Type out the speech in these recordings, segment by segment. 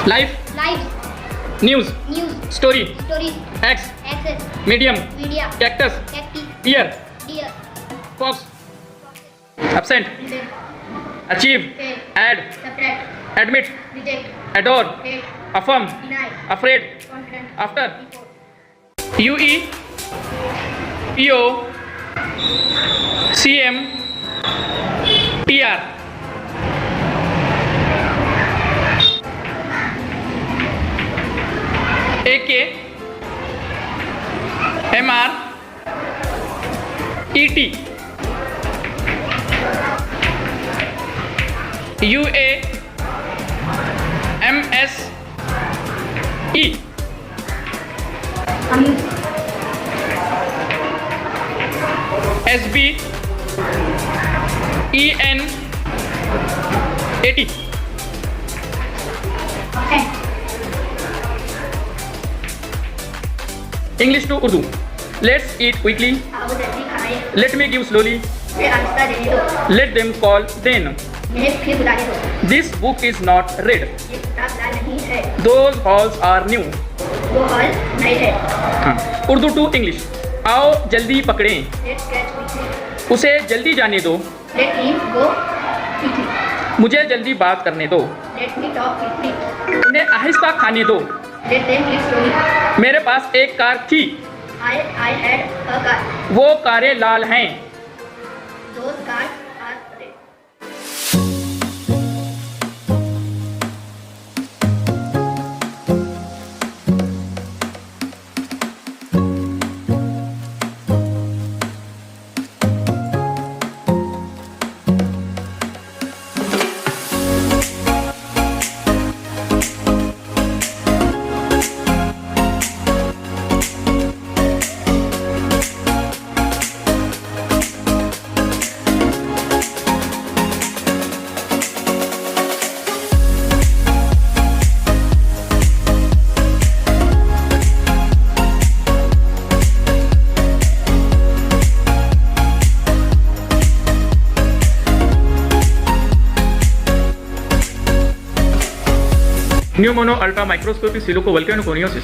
Life. News. Story. X. Medium. Cactus. Ear. Fox. Absent. Achieve. Add. Admit. Adore. Affirm. Afraid. After. UE. EO. CM. TR. AK. MR. ET. UA. MS. E. SB. EN. 80. English to Urdu. Let's eat quickly. Let me give slowly. Let them call then. This book is not read. Those halls are new. Urdu to English. आओ जल्दी पकड़ें. उसे जल्दी जाने दो. मुझे जल्दी बात करने दो. उन्हें आहिस्ता खाने दो. मेरे पास एक कार थी. वो कारें लाल हैं. New mono ultra microscopic silico volcanoconiosis.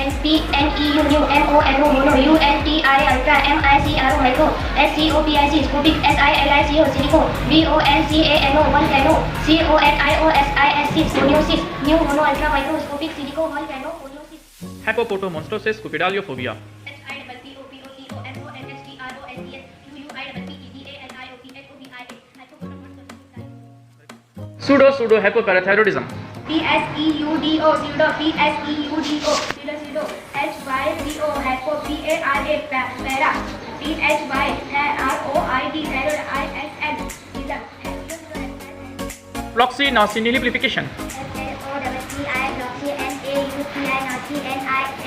NPNEU new MO mono ULTRA ultra MICRO micro SCOPIC scopic SILICO silico VOLCANO volcano CONIOSISC coniosis new mono ultra microscopic silico volcanoconiosis. Hypopotomonstoses scupidaliophobia. Pseudo hypoparathyroidism. PSEUDO pseudo PSEUDO pseudo HYPO hypo PARA para PHYROID thyroid ISN Floxy niliplication. SLOWCI floxy NAUCI NAUCI